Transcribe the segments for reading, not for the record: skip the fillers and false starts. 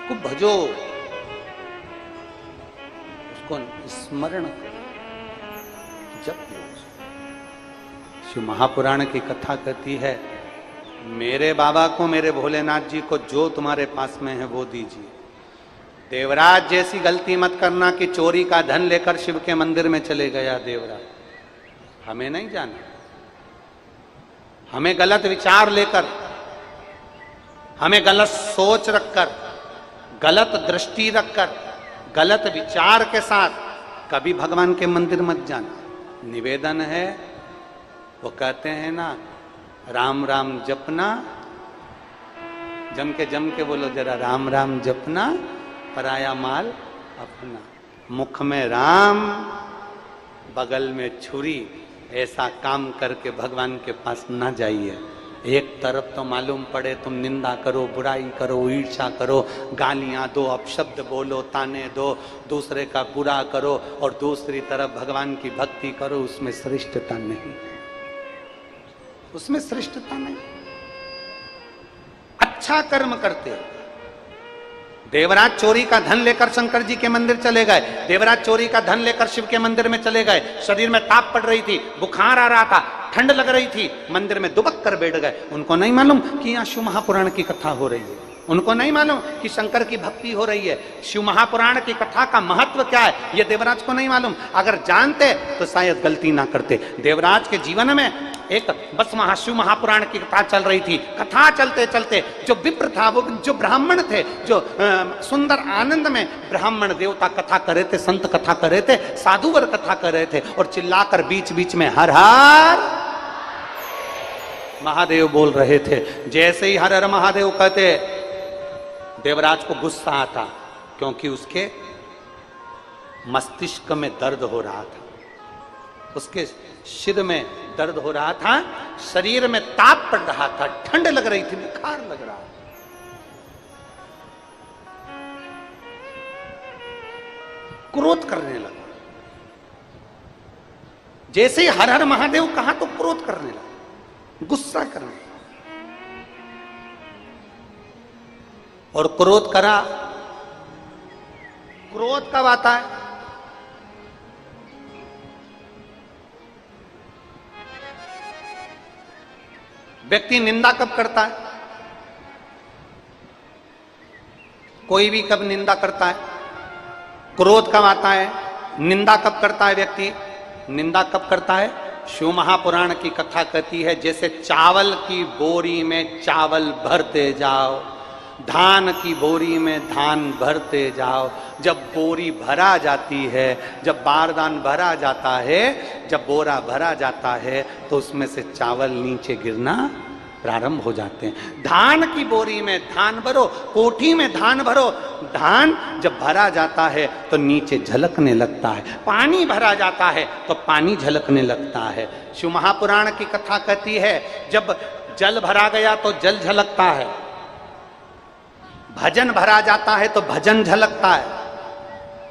उसको भजो, उसको स्मरण जप लो। शिव महापुराण की कथा कहती है, मेरे बाबा को, मेरे भोलेनाथ जी को जो तुम्हारे पास में है वो दीजिए। देवराज जैसी गलती मत करना कि चोरी का धन लेकर शिव के मंदिर में चले गया देवराज। हमें नहीं जाना, हमें गलत विचार लेकर, हमें गलत सोच रखकर, गलत दृष्टि रखकर, गलत विचार के साथ कभी भगवान के मंदिर मत जाना। निवेदन है, वो कहते हैं ना, राम राम जपना, जम के बोलो जरा, राम राम जपना, पराया माल अपना। मुख में राम, बगल में छुरी, ऐसा काम करके भगवान के पास ना जाइए। एक तरफ तो मालूम पड़े तुम निंदा करो, बुराई करो, ईर्ष्या करो, गालियां दो, अपशब्द बोलो, ताने दो, दूसरे का बुरा करो, और दूसरी तरफ भगवान की भक्ति करो। उसमें श्रेष्ठता नहीं, उसमें श्रेष्ठता नहीं। अच्छा कर्म करते हो। देवराज चोरी का धन लेकर शंकर जी के मंदिर चले गए, देवराज चोरी का धन लेकर शिव के मंदिर में चले गए। शरीर में ताप पड़ रही थी, बुखार आ रहा था, ठंड लग रही थी, मंदिर में दुबक कर बैठ गए। उनको नहीं मालूम कि यहाँ शिव महापुराण की कथा हो रही है, उनको नहीं मालूम कि शंकर की भक्ति हो रही है। शिव महापुराण की कथा का महत्व क्या है ये देवराज को नहीं मालूम। अगर जानते तो शायद गलती ना करते। देवराज के जीवन में एक बस शिव महापुराण की कथा चल रही थी। कथा चलते चलते जो विप्र था, वो जो ब्राह्मण थे, जो सुंदर आनंद में ब्राह्मण देवता कथा कर रहे थे, संत कथा कर रहे थे, साधुवर कथा कर रहे थे, और चिल्लाकर बीच बीच में हर हर महादेव बोल रहे थे। जैसे ही हर हर महादेव कहते, देवराज को गुस्सा आता, क्योंकि उसके मस्तिष्क में दर्द हो रहा था, उसके सिर में दर्द हो रहा था, शरीर में ताप पड़ रहा था, ठंड लग रही थी, बुखार लग रहा था। क्रोध करने लगा। जैसे ही हर हर महादेव कहा तो क्रोध करने लगा, गुस्सा करने लगा। और क्रोध करा। क्रोध कब आता है? व्यक्ति निंदा कब करता है? कोई भी कब निंदा करता है? क्रोध कब आता है? निंदा कब करता है व्यक्ति? निंदा कब करता है? शिव महापुराण की कथा कहती है, जैसे चावल की बोरी में चावल भरते जाओ, धान की बोरी में धान भरते जाओ। जब बोरी भरा जाती है, जब बारदान भरा जाता है, जब बोरा भरा जाता है, तो उसमें से चावल नीचे गिरना प्रारंभ हो जाते हैं। धान की बोरी में धान भरो, कोठी में धान भरो, धान जब भरा जाता है तो नीचे झलकने लगता है। पानी भरा जाता है तो पानी झलकने लगता है। शिव महापुराण की कथा कहती है, जब जल भरा गया तो जल झलकता है, भजन भरा जाता है तो भजन झलकता है,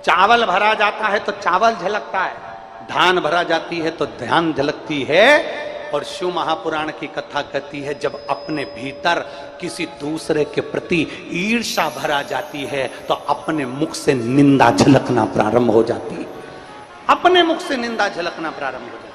चावल भरा जाता है तो चावल झलकता है, धान भरा जाती है तो धान झलकती है। और शिव महापुराण की कथा कहती है, जब अपने भीतर किसी दूसरे के प्रति ईर्ष्या भरा जाती है तो अपने मुख से निंदा झलकना प्रारंभ हो जाती है। अपने मुख से निंदा झलकना प्रारंभ हो जाती है।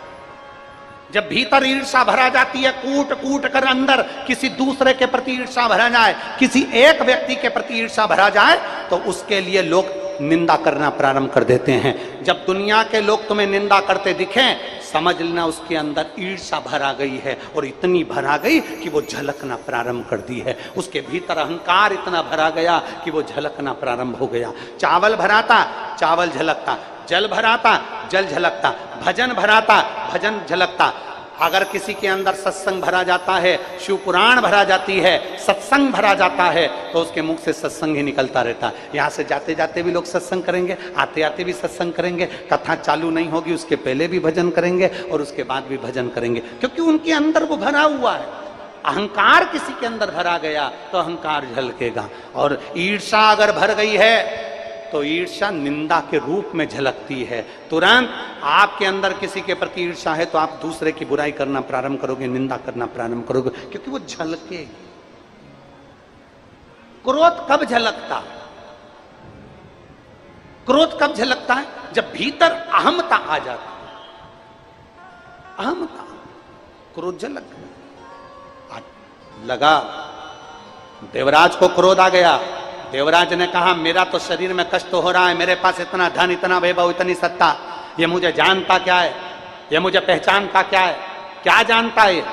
जब भीतर ईर्ष्या भरा जाती है, कूट कूट कर अंदर किसी दूसरे के प्रति ईर्ष्या भरा जाए, किसी एक व्यक्ति के प्रति ईर्ष्या भरा जाए, तो उसके लिए लोग निंदा करना प्रारंभ कर देते हैं। जब दुनिया के लोग तुम्हें निंदा करते दिखें, समझ लेना उसके अंदर ईर्ष्या भरा गई है, और इतनी भरा गई कि वो झलकना प्रारंभ कर दी है। उसके भीतर अहंकार इतना भरा गया कि वो झलकना प्रारंभ हो गया। चावल भराता, चावल झलकता, जल भराता, जल झलकता, भजन भराता, भजन झलकता। अगर किसी के अंदर सत्संग भरा जाता है, शिव पुराण भरा जाती है, सत्संग भरा जाता है, तो उसके मुख से सत्संग ही निकलता रहता है। यहाँ से जाते जाते भी लोग सत्संग करेंगे, आते आते भी सत्संग करेंगे, कथा चालू नहीं होगी उसके पहले भी भजन करेंगे और उसके बाद भी भजन करेंगे, क्योंकि उनके अंदर वो भरा हुआ है। अहंकार किसी के अंदर भरा गया तो अहंकार झलकेगा। और ईर्ष्या अगर भर गई है तो ईर्ष्या निंदा के रूप में झलकती है। तुरंत आपके अंदर किसी के प्रति ईर्ष्या है तो आप दूसरे की बुराई करना प्रारंभ करोगे, निंदा करना प्रारंभ करोगे, क्योंकि वो झलके। क्रोध कब झलकता? क्रोध कब झलकता है? जब भीतर अहमता आ जाती, अहमता, क्रोध झलक गया। लगा देवराज को क्रोध आ गया। देवराज ने कहा मेरा तो शरीर में कष्ट हो रहा है, मेरे पास इतना धन, इतना वैभव, इतनी सत्ता, ये मुझे जानता क्या है, ये मुझे पहचानता क्या है, क्या जानता है?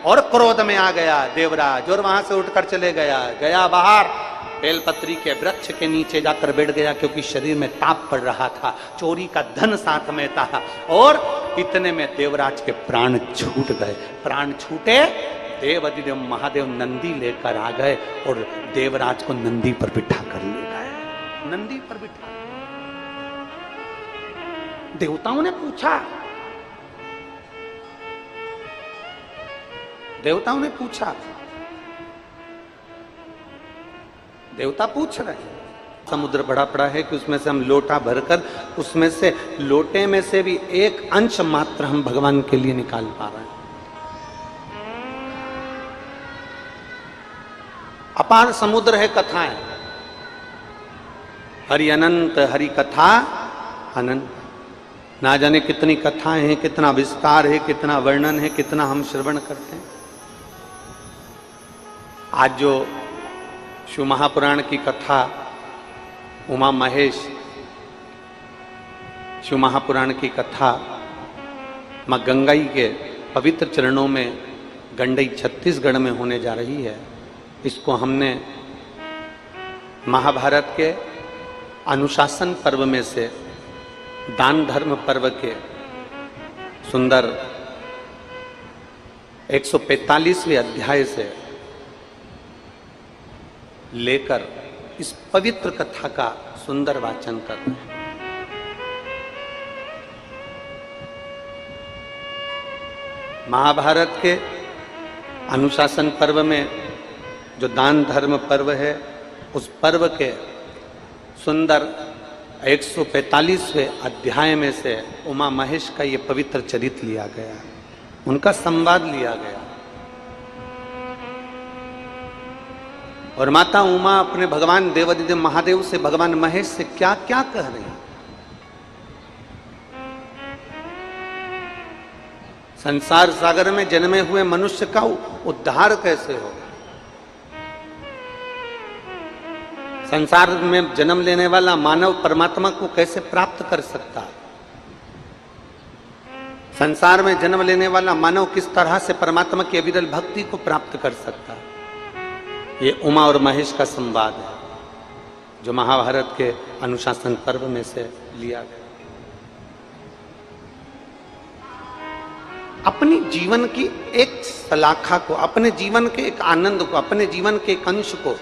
और क्रोध में आ गया देवराज और वहां से उठकर चले गया बाहर, बेलपत्री के वृक्ष के नीचे जाकर बैठ गया, क्योंकि शरीर में ताप पड़ रहा था, चोरी का धन साथ में था। और इतने में देवराज के प्राण छूट गए। प्राण छूटे, देव अधिदेव महादेव नंदी लेकर आ गए और देवराज को नंदी पर बिठा कर ले गए। नंदी पर बिठा, देवताओं ने पूछा, देवताओं ने पूछा, देवता पूछ रहे हैं, समुद्र बड़ा पड़ा है कि उसमें से हम लोटा भरकर, उसमें से लोटे में से भी एक अंश मात्र हम भगवान के लिए निकाल पा रहे हैं। अपार समुद्र है कथाएं, हरि अनंत, हरि कथा अनंत। ना जाने कितनी कथाएं हैं, कितना विस्तार है, कितना वर्णन है, कितना हम श्रवण करते हैं। आज जो शिव महापुराण की कथा उमा महेश, शिव महापुराण की कथा मां गंगाई के पवित्र चरणों में गंडई छत्तीसगढ़ में होने जा रही है। इसको हमने महाभारत के अनुशासन पर्व में से दान धर्म पर्व के सुंदर 145वें अध्याय से लेकर इस पवित्र कथा का सुंदर वाचन कर रहे हैं। महाभारत के अनुशासन पर्व में जो दान धर्म पर्व है, उस पर्व के सुंदर 145वें अध्याय में से उमा महेश का ये पवित्र चरित्र लिया गया, उनका संवाद लिया गया। और माता उमा अपने भगवान देवादिदेव महादेव से, भगवान महेश से क्या क्या कह रही हैं। संसार सागर में जन्मे हुए मनुष्य का उद्धार कैसे हो, संसार में जन्म लेने वाला मानव परमात्मा को कैसे प्राप्त कर सकता है, संसार में जन्म लेने वाला मानव किस तरह से परमात्मा की अविरल भक्ति को प्राप्त कर सकता है। ये उमा और महेश का संवाद है जो महाभारत के अनुशासन पर्व में से लिया गया। अपनी जीवन की एक सलाखा को, अपने जीवन के एक आनंद को, अपने जीवन के एक अंश को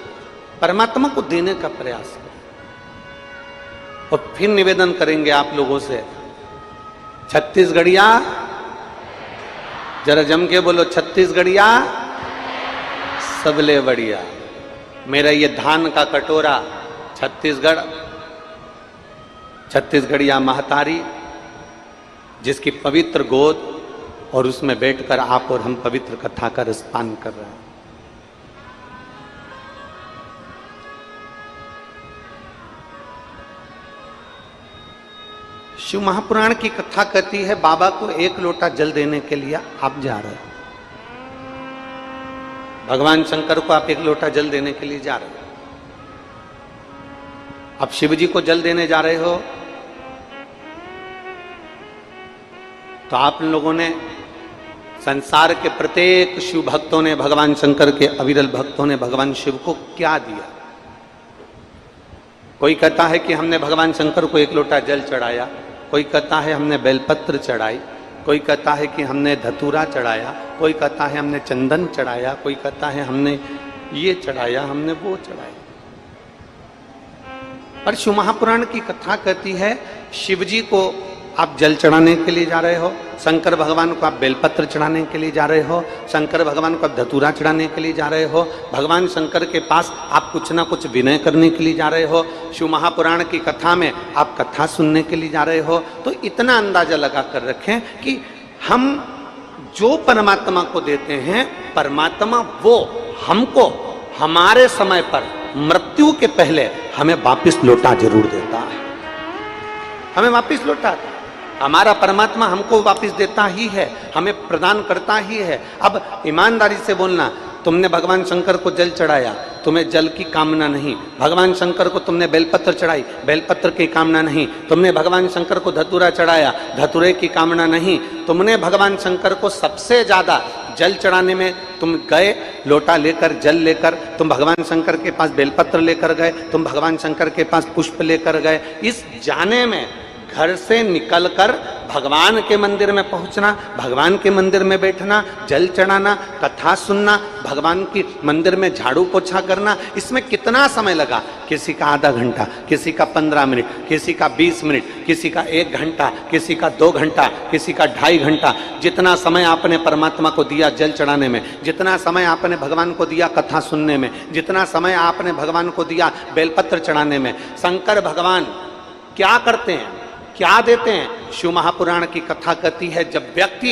परमात्मा को देने का प्रयास करें। और फिर निवेदन करेंगे आप लोगों से, छत्तीसगढ़िया, जरा जम के बोलो, छत्तीसगढ़िया सबले बढ़िया। मेरा ये धान का कटोरा छत्तीसगढ़, छत्तीसगढ़िया महतारी, जिसकी पवित्र गोद, और उसमें बैठकर आप और हम पवित्र कथा का रसपान कर रहे हैं। शिव महापुराण की कथा कहती है, बाबा को एक लोटा जल देने के लिए आप जा रहे हो, भगवान शंकर को आप एक लोटा जल देने के लिए जा रहे हो। आप शिव जी को जल देने जा रहे हो, तो आप लोगों ने, संसार के प्रत्येक शिव भक्तों ने, भगवान शंकर के अविरल भक्तों ने भगवान शिव को क्या दिया? कोई कहता है कि हमने भगवान शंकर को एक लोटा जल चढ़ाया, कोई कहता है हमने बेलपत्र चढ़ाई, कोई कहता है कि हमने धतूरा चढ़ाया, कोई कहता है हमने चंदन चढ़ाया, कोई कहता है हमने ये चढ़ाया, हमने वो चढ़ाया। पर शिव महापुराण की कथा कहती है, शिव जी को आप जल चढ़ाने के लिए जा रहे हो, शंकर भगवान को आप बेलपत्र चढ़ाने के लिए जा रहे हो, शंकर भगवान को आप धतूरा चढ़ाने के लिए जा रहे हो, भगवान शंकर के पास आप कुछ ना कुछ विनय करने के लिए जा रहे हो, शिव महापुराण की कथा में आप कथा सुनने के लिए जा रहे हो। तो इतना अंदाजा लगा कर रखें कि हम जो परमात्मा को देते हैं, परमात्मा वो हमको हमारे समय पर, मृत्यु के पहले हमें वापिस लौटा जरूर देता है। हमें वापस लौटाता। हमारा परमात्मा हमको वापस देता ही है, हमें प्रदान करता ही है। अब ईमानदारी से बोलना, तुमने भगवान शंकर को जल चढ़ाया, तुम्हें जल की कामना नहीं। भगवान शंकर को तुमने बेलपत्र चढ़ाई, बेलपत्र की कामना नहीं। तुमने भगवान शंकर को धतूरा चढ़ाया, धतूरे की कामना नहीं। तुमने भगवान शंकर को सबसे ज्यादा जल चढ़ाने में तुम गए, लोटा लेकर, जल लेकर, तुम भगवान शंकर के पास बेलपत्र लेकर गए, तुम भगवान शंकर के पास पुष्प लेकर गए। इस जाने में घर से निकलकर भगवान के मंदिर में पहुंचना, भगवान के मंदिर में बैठना, जल चढ़ाना, कथा सुनना, भगवान की मंदिर में झाड़ू पोछा करना, इसमें कितना समय लगा? किसी का आधा घंटा, किसी का 15 मिनट, किसी का 20 मिनट, किसी का 1 घंटा, किसी का 2 घंटा, किसी का 2.5 घंटा। जितना समय आपने परमात्मा को दिया जल चढ़ाने में, जितना समय आपने भगवान को दिया कथा सुनने में, जितना समय आपने भगवान को दिया बेलपत्र चढ़ाने में, शंकर भगवान क्या करते हैं, क्या देते हैं? शिव महापुराण की कथा कहती है, जब व्यक्ति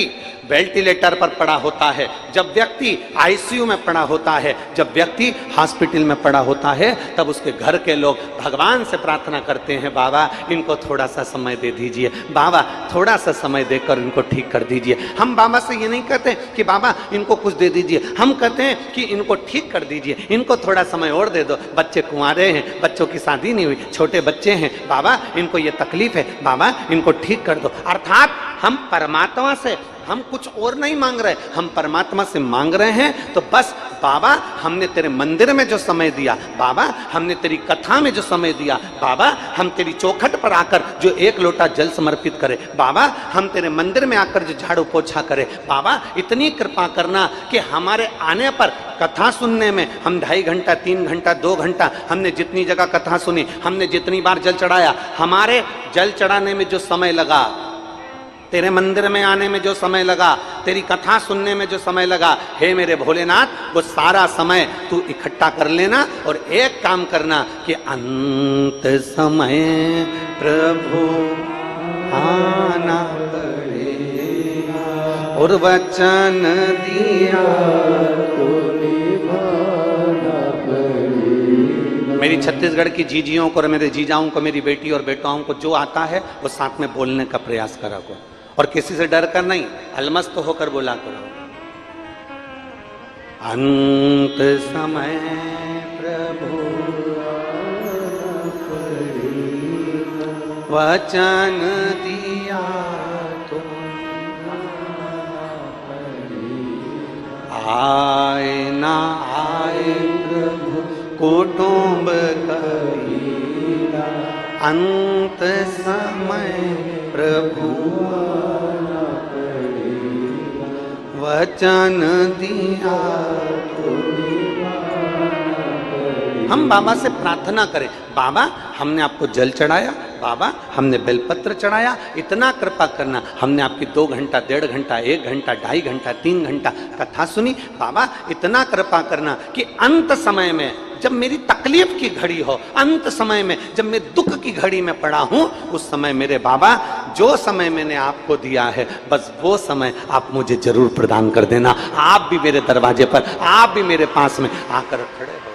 वेंटिलेटर पर पड़ा होता है, जब व्यक्ति आईसीयू में पड़ा होता है, जब व्यक्ति हॉस्पिटल में पड़ा होता है, तब उसके घर के लोग भगवान से प्रार्थना करते हैं, बाबा इनको थोड़ा सा समय दे दीजिए, बाबा थोड़ा सा समय देकर इनको ठीक कर दीजिए। हम बाबा से ये नहीं कहते कि बाबा इनको कुछ दे दीजिए, हम कहते हैं कि इनको ठीक कर दीजिए, इनको थोड़ा समय और दे दो। बच्चे कुंवारे हैं, बच्चों की शादी नहीं हुई, छोटे बच्चे हैं, बाबा इनको ये तकलीफ है, बाबा इनको ठीक कर दो। अर्थात हम परमात्मा से हम कुछ और नहीं मांग रहे, हम परमात्मा से मांग रहे हैं तो बस बाबा हमने तेरे मंदिर में जो समय दिया, बाबा हमने तेरी कथा में जो समय दिया, बाबा हम तेरी चौखट पर आकर जो 1 लोटा जल समर्पित करे, बाबा हम तेरे मंदिर में आकर जो झाड़ू पोछा करे, बाबा इतनी कृपा करना कि हमारे आने पर कथा सुनने में हम 2.5 घंटा, 3 घंटा, 2 घंटा, हमने जितनी जगह कथा सुनी, हमने जितनी बार जल चढ़ाया, हमारे जल चढ़ाने में जो समय लगा, तेरे मंदिर में आने में जो समय लगा, तेरी कथा सुनने में जो समय लगा, हे मेरे भोलेनाथ, वो सारा समय तू इकट्ठा कर लेना और एक काम करना कि अंत समय प्रभु आना पड़ेगा और वचन दिया तो निभाना पड़ेगा। मेरी छत्तीसगढ़ की जीजियों को और मेरे जीजाओं को, मेरी बेटी और बेटाओं को जो आता है वो साथ में बोलने का प्रयास करा करो और किसी से डर कर नहीं, अलमस्त होकर बोला करो। अंत समय प्रभु वचन दिया तो आए ना आए प्रभु कुटुंब करीला, अंत समय प्रभु वचन दिया तो। हम बाबा से प्रार्थना करें, बाबा हमने आपको जल चढ़ाया, बाबा हमने बेलपत्र चढ़ाया, इतना कृपा करना, हमने आपकी 2 घंटा, 1.5 घंटा, 1 घंटा, 2.5 घंटा, 3 घंटा कथा सुनी, बाबा इतना कृपा करना कि अंत समय में जब मेरी तकलीफ की घड़ी हो, अंत समय में जब मैं दुख की घड़ी में पड़ा हूं, उस समय मेरे बाबा जो समय मैंने आपको दिया है, बस वो समय आप मुझे जरूर प्रदान कर देना। आप भी मेरे दरवाजे पर, आप भी मेरे पास में आकर खड़े हो,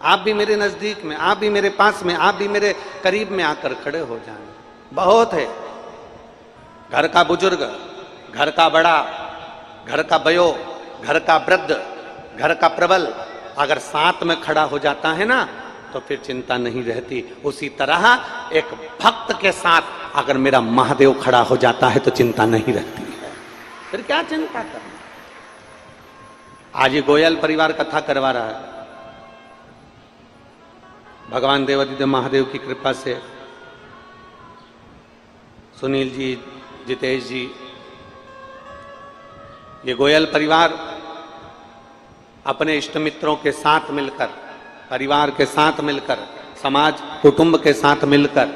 आप भी मेरे नजदीक में, आप भी मेरे पास में, आप भी मेरे करीब में आकर खड़े हो जाएं। बहुत है, घर का बुजुर्ग, घर का बड़ा, घर का बयो, घर का वृद्ध, घर का प्रबल अगर साथ में खड़ा हो जाता है ना, तो फिर चिंता नहीं रहती। उसी तरह एक भक्त के साथ अगर मेरा महादेव खड़ा हो जाता है तो चिंता नहीं रहती है, फिर क्या चिंता करना। आज ये गोयल परिवार कथा करवा रहा है, भगवान देवादिदेव महादेव की कृपा से सुनील जी, जितेश जी, ये गोयल परिवार अपने इष्ट मित्रों के साथ मिलकर, परिवार के साथ मिलकर, समाज कुटुंब के साथ मिलकर,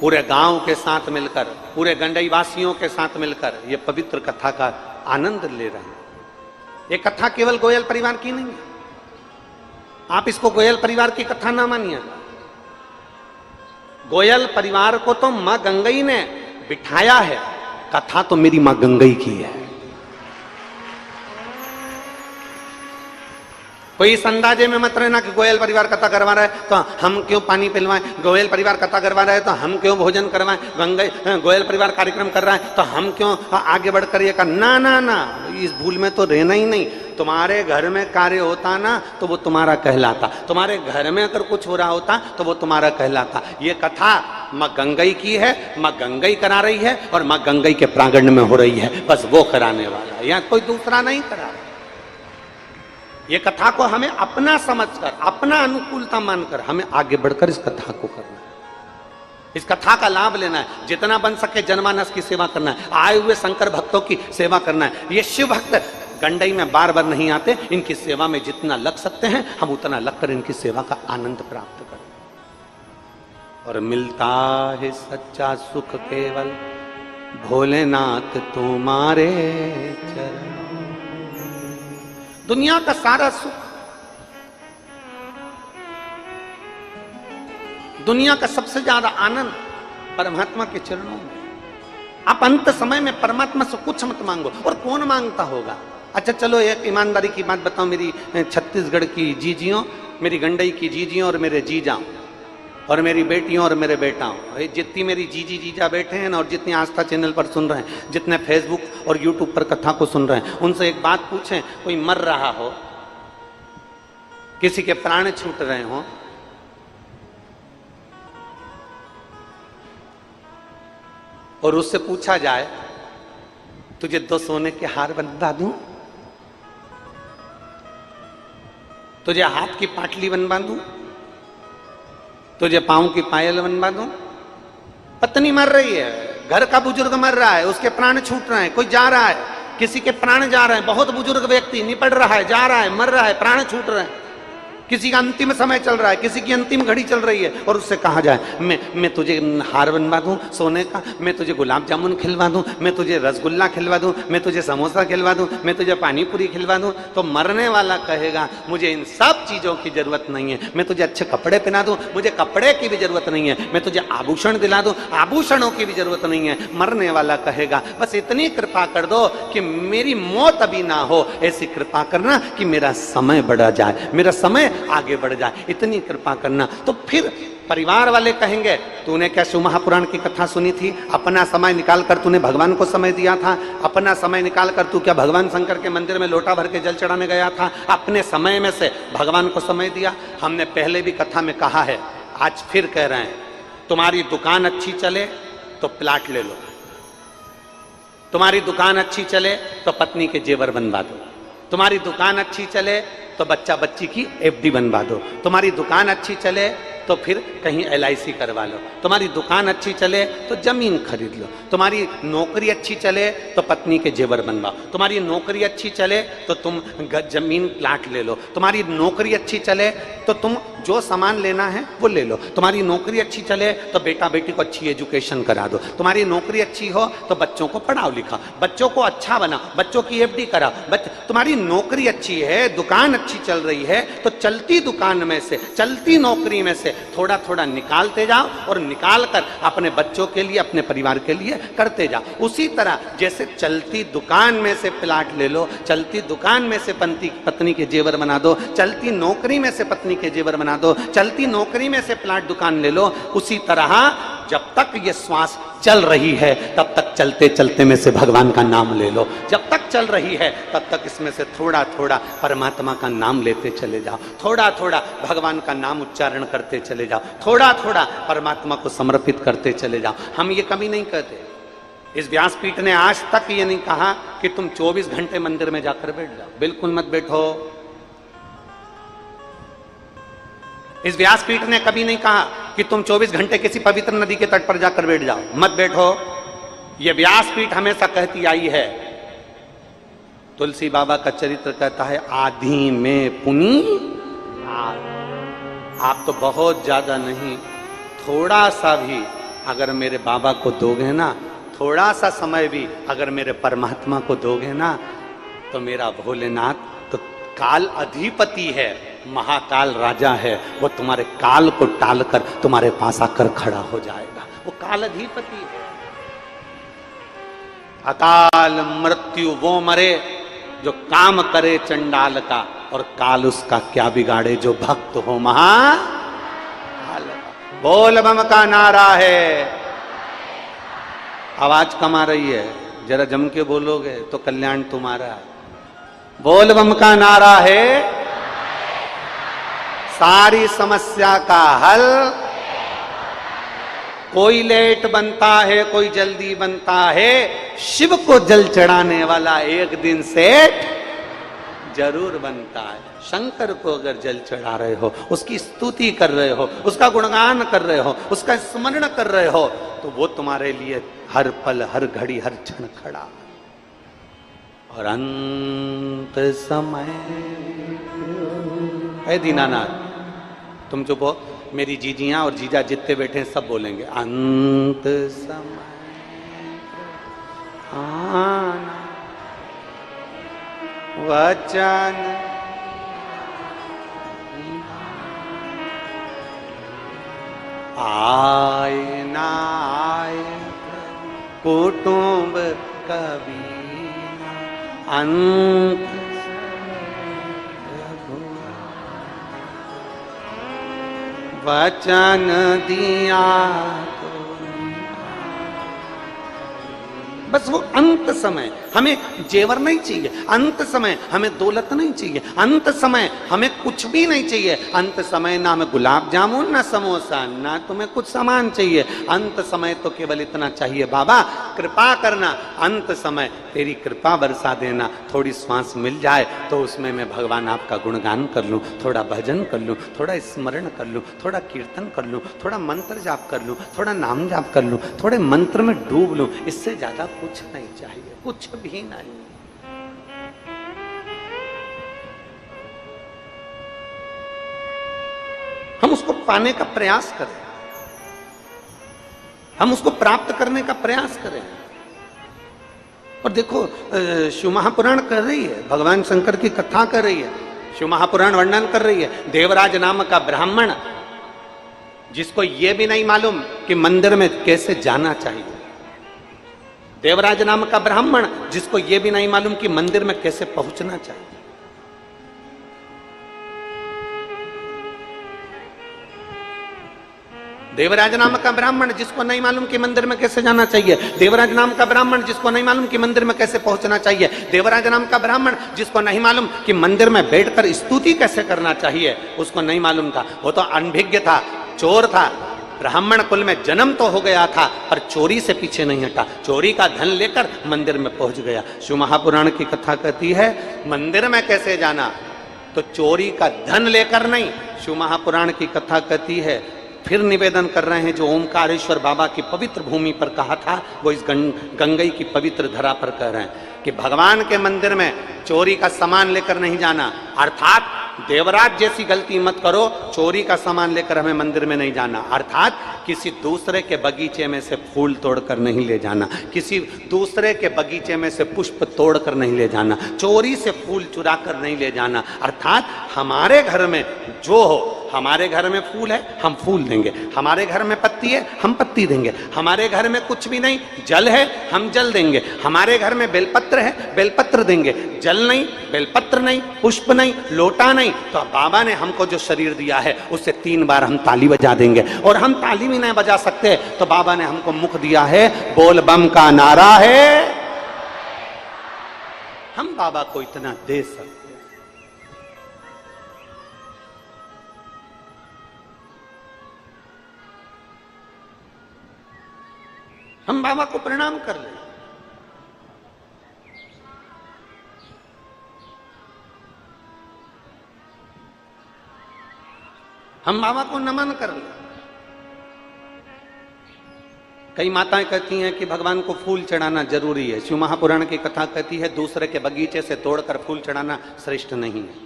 पूरे गांव के साथ मिलकर, पूरे गंडई वासियों के साथ मिलकर ये पवित्र कथा का आनंद ले रहे हैं। ये कथा केवल गोयल परिवार की नहीं है, आप इसको गोयल परिवार की कथा ना मानिए। गोयल परिवार को तो मां गंगई ने बिठाया है, कथा तो मेरी मां गंगई की है। कोई इस अंदाजे में मत रहना कि गोयल परिवार कथा करवा रहा है तो हम क्यों पानी पिलवाएं, गोयल परिवार कथा करवा रहा है तो हम क्यों भोजन करवाएं, गोयल परिवार कार्यक्रम कर रहा है तो हम क्यों आगे बढ़कर ये कर। ना ना ना, इस भूल में तो रहना ही नहीं। तुम्हारे घर में कार्य होता ना तो वो तुम्हारा कहलाता, तुम्हारे घर में अगर कुछ हो रहा होता तो वो तुम्हारा कहलाता। ये कथा माँ गंगई की है, माँ गंगई करा रही है और माँ गंगई के प्रांगण में हो रही है, बस वो कराने वाला है, यहाँ कोई दूसरा नहीं करा रहा। ये कथा को हमें अपना समझकर, अपना अनुकूलता मानकर हमें आगे बढ़कर इस कथा को करना है, इस कथा का लाभ लेना है, जितना बन सके जनमानस की सेवा करना है, आए हुए शंकर भक्तों की सेवा करना है। ये शिव भक्त गंडई में बार बार नहीं आते, इनकी सेवा में जितना लग सकते हैं हम उतना लगकर इनकी सेवा का आनंद प्राप्त करें। और मिलता है सच्चा सुख केवल भोलेनाथ तुम्हारे चरण। दुनिया का सारा सुख, दुनिया का सबसे ज्यादा आनंद परमात्मा के चरणों में। आप अंत समय में परमात्मा से कुछ मत मांगो, और कौन मांगता होगा। अच्छा चलो एक ईमानदारी की बात बताओ, मेरी छत्तीसगढ़ की जीजियों, मेरी गंडई की जीजियों और मेरे जीजाओं और मेरी बेटियों और मेरे बेटाओं, जितनी मेरी जीजी जीजा बैठे हैं ना, और जितनी आस्था चैनल पर सुन रहे हैं, जितने फेसबुक और यूट्यूब पर कथा को सुन रहे हैं, उनसे एक बात पूछें, कोई मर रहा हो, किसी के प्राण छूट रहे हो, और उससे पूछा जाए तुझे 2 सोने के हार बनवा दूं, तुझे हाथ की पाटली बनवा दूं, तुझे पांव की पायल बनवा दूं। पत्नी मर रही है, घर का बुजुर्ग मर रहा है, उसके प्राण छूट रहे हैं, कोई जा रहा है, किसी के प्राण जा रहे हैं, बहुत बुजुर्ग व्यक्ति निपट रहा है, जा रहा है, मर रहा है, प्राण छूट रहे हैं, किसी का अंतिम समय चल रहा है, किसी की अंतिम घड़ी चल रही है, और उससे कहा जाए मैं तुझे हार बनवा दूं सोने का, मैं तुझे गुलाब जामुन खिलवा दूं, मैं तुझे रसगुल्ला खिलवा दूं, मैं तुझे समोसा खिलवा दूं, मैं तुझे पानी पूरी खिलवा दूं, तो मरने वाला कहेगा मुझे इन सब चीजों की जरूरत नहीं है, मैं तुझे अच्छे कपड़े पहना दूं, मुझे कपड़े की भी जरूरत नहीं है, मैं तुझे आभूषण दिला दूं, आभूषणों की भी जरूरत नहीं है। मरने वाला कहेगा बस इतनी कृपा कर दो कि मेरी मौत अभी ना हो, ऐसी कृपा करना कि मेरा समय बढ़ा जाए, मेरा समय आगे बढ़ जाए, इतनी कृपा करना। तो फिर परिवार वाले कहेंगे तूने क्या शिव महापुराण की कथा सुनी थी, अपना समय निकालकर तूने भगवान को समय दिया था, अपना समय निकालकर तू क्या भगवान शंकर के मंदिर में लोटा भर के जल चढ़ाने गया था, अपने समय में से भगवान को समय दिया। हमने पहले भी कथा में कहा है, आज फिर कह रहे हैं, तुम्हारी दुकान अच्छी चले तो प्लाट ले लो, तुम्हारी दुकान अच्छी चले तो पत्नी के जेवर बनवा दो, तुम्हारी दुकान अच्छी चले तो बच्चा बच्ची की एफडी बनवा दो, तुम्हारी दुकान अच्छी चले तो फिर कहीं LIC करवा लो, तुम्हारी दुकान अच्छी चले तो जमीन खरीद लो, तुम्हारी नौकरी अच्छी चले तो पत्नी के जेवर बनवाओ, तुम्हारी नौकरी अच्छी चले तो तुम जमीन प्लाट ले लो, तुम्हारी नौकरी अच्छी चले तो तुम जो सामान लेना है वो ले लो, तुम्हारी नौकरी अच्छी चले तो बेटा बेटी को अच्छी एजुकेशन करा दो, तुम्हारी नौकरी अच्छी हो तो बच्चों को पढ़ाओ लिखाओ, बच्चों को अच्छा बनाओ, बच्चों की FD कराओ। तुम्हारी नौकरी अच्छी है, दुकान अच्छी चल रही है, तो चलती दुकान में से, चलती नौकरी में से थोड़ा थोड़ा निकालते जाओ और निकाल कर अपने बच्चों के लिए, अपने परिवार के लिए करते जाओ। उसी तरह जैसे चलती दुकान में से प्लाट ले लो, चलती दुकान में से पत्नी के जेवर बना दो, चलती नौकरी में से पत्नी के जेवर बना दो, चलती नौकरी में से प्लाट दुकान ले लो। उसी तरह जब तक ये श्वास चल रही है तब तक चलते चलते में से भगवान का नाम ले लो, जब तक चल रही है तब तक इसमें से थोड़ा थोड़ा परमात्मा का नाम लेते चले जाओ, थोड़ा थोड़ा भगवान का नाम उच्चारण करते चले जाओ, थोड़ा थोड़ा परमात्मा को समर्पित करते चले जाओ। हम ये कभी नहीं कहते, इस व्यासपीठ ने आज तक ये नहीं कहा कि तुम 24 घंटे मंदिर में जाकर बैठ जाओ, बिल्कुल मत बैठो। इस व्यासपीठ ने कभी नहीं कहा कि तुम 24 घंटे किसी पवित्र नदी के तट पर जाकर बैठ जाओ, मत बैठो। यह व्यासपीठ हमेशा कहती आई है, तुलसी बाबा का चरित्र कहता है, आधी में पुनी आप तो बहुत ज्यादा नहीं, थोड़ा सा भी अगर मेरे बाबा को दोगे ना, थोड़ा सा समय भी अगर मेरे परमात्मा को दोगे ना, तो मेरा भोलेनाथ तो काल अधिपति है, महाकाल राजा है, वो तुम्हारे काल को टालकर तुम्हारे पास आकर खड़ा हो जाएगा। वो काल अधिपति है। अकाल मृत्यु वो मरे जो काम करे चंडाल का, और काल उसका क्या बिगाड़े जो भक्त हो महा। बोल बम का नारा है। आवाज कम आ रही है, जरा जम के बोलोगे तो कल्याण तुम्हारा है। बोल बम का नारा है, सारी समस्या का हल। कोई लेट बनता है, कोई जल्दी बनता है, शिव को जल चढ़ाने वाला एक दिन सेठ जरूर बनता है। शंकर को अगर जल चढ़ा रहे हो, उसकी स्तुति कर रहे हो, उसका गुणगान कर रहे हो, उसका स्मरण कर रहे हो, तो वो तुम्हारे लिए हर पल, हर घड़ी, हर क्षण खड़ा। और अंत समय, ऐ दीनानाथ तुम चुप हो, मेरी जीजियां और जीजा जितने बैठे हैं सब बोलेंगे अंत समय आना वचन आए ना आए कुटुंब कभी अंत वचन दिया तो बस वो अंत समय हमें जेवर नहीं चाहिए, अंत समय हमें दौलत नहीं चाहिए, अंत समय हमें कुछ भी नहीं चाहिए, अंत समय ना हमें गुलाब जामुन ना समोसा ना तुम्हें कुछ सामान चाहिए। अंत समय तो केवल इतना चाहिए, बाबा कृपा करना, अंत समय तेरी कृपा बरसा देना। थोड़ी श्वास मिल जाए तो उसमें मैं भगवान आपका गुणगान कर लूं, थोड़ा भजन कर लूं, थोड़ा स्मरण कर लूं, थोड़ा कीर्तन कर लूं, थोड़ा मंत्र जाप कर लूं, थोड़ा नाम जाप कर लूं, थोड़े मंत्र में डूब लूं। इससे ज्यादा कुछ नहीं चाहिए, कुछ भी नहीं। हम उसको पाने का प्रयास करें, हम उसको प्राप्त करने का प्रयास करें। और देखो शिव महापुराण कर रही है, भगवान शंकर की कथा कर रही है, शिव महापुराण वर्णन कर रही है। देवराज नाम का ब्राह्मण, जिसको यह भी नहीं मालूम कि मंदिर में कैसे जाना चाहिए, देवराज नाम का ब्राह्मण जिसको यह भी नहीं मालूम कि मंदिर में कैसे पहुंचना चाहिए। देवराज नाम का ब्राह्मण जिसको नहीं मालूम कि मंदिर में कैसे जाना चाहिए, देवराज नाम का ब्राह्मण जिसको नहीं मालूम कि मंदिर में कैसे पहुंचना चाहिए, देवराज नाम का ब्राह्मण जिसको नहीं मालूम कि मंदिर में बैठकर स्तुति कैसे करना चाहिए, उसको नहीं मालूम था। वो तो अनभिज्ञ था, चोर था, ब्राह्मण कुल में जन्म तो हो गया था पर चोरी से पीछे नहीं हटा, चोरी का धन लेकर मंदिर में पहुंच गया। शिव महापुराण की कथा कहती है मंदिर में कैसे जाना, तो चोरी का धन लेकर नहीं। शिव महापुराण की कथा कहती है, फिर निवेदन कर रहे हैं, जो ओमकारेश्वर बाबा की पवित्र भूमि पर कहा था वो इस गंगई की पवित्र धरा पर कह रहे हैं कि भगवान के मंदिर में चोरी का सामान लेकर नहीं जाना, अर्थात देवराज जैसी गलती मत करो, चोरी का सामान लेकर हमें मंदिर में नहीं जाना, अर्थात किसी दूसरे के बगीचे में से फूल तोड़कर नहीं ले जाना, किसी दूसरे के बगीचे में से पुष्प तोड़कर नहीं ले जाना, चोरी से फूल चुरा कर नहीं ले जाना, अर्थात हमारे घर में जो हो, हमारे घर में फूल है हम फूल देंगे, हमारे घर में पत्ती है हम पत्ती देंगे, हमारे घर में कुछ भी नहीं जल है हम जल देंगे, हमारे घर में बेलपत्र है बेलपत्र देंगे, जल नहीं बेलपत्र नहीं पुष्प नहीं लोटा नहीं, तो बाबा ने हमको जो शरीर दिया है उससे 3 बार हम ताली बजा देंगे। और हम ताली भी नहीं बजा सकते तो बाबा ने हमको मुख दिया है, बोल बम का नारा है, हम बाबा को इतना दे सकते। हम बाबा को प्रणाम कर लें, हम बाबा को नमन कर लें। कई माताएं कहती हैं कि भगवान को फूल चढ़ाना जरूरी है, शिव महापुराण की कथा कहती है दूसरे के बगीचे से तोड़कर फूल चढ़ाना श्रेष्ठ नहीं है।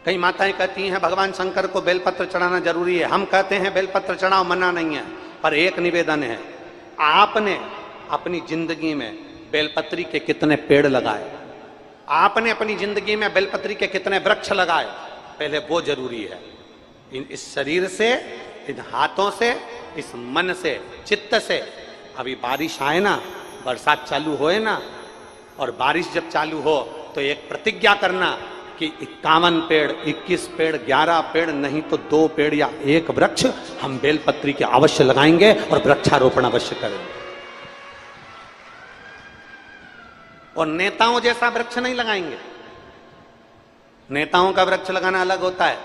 कई माताएं कहती हैं भगवान शंकर को बेलपत्र चढ़ाना जरूरी है, हम कहते हैं बेलपत्र चढ़ाओ, मना नहीं है, पर एक निवेदन है, आपने अपनी जिंदगी में बेलपत्री के कितने पेड़ लगाए, आपने अपनी जिंदगी में बेलपत्री के कितने वृक्ष लगाए, पहले वो जरूरी है। इस शरीर से, इन हाथों से, इस मन से, चित्त से, अभी बारिश आए ना, बरसात चालू होए ना, और बारिश जब चालू हो तो एक प्रतिज्ञा करना कि 51 पेड़, 21 पेड़, 11 पेड़, नहीं तो 2 पेड़ या 1 वृक्ष हम बेलपत्री के अवश्य लगाएंगे और वृक्षारोपण अवश्य करेंगे। और नेताओं जैसा वृक्ष नहीं लगाएंगे। नेताओं का वृक्ष लगाना अलग होता है,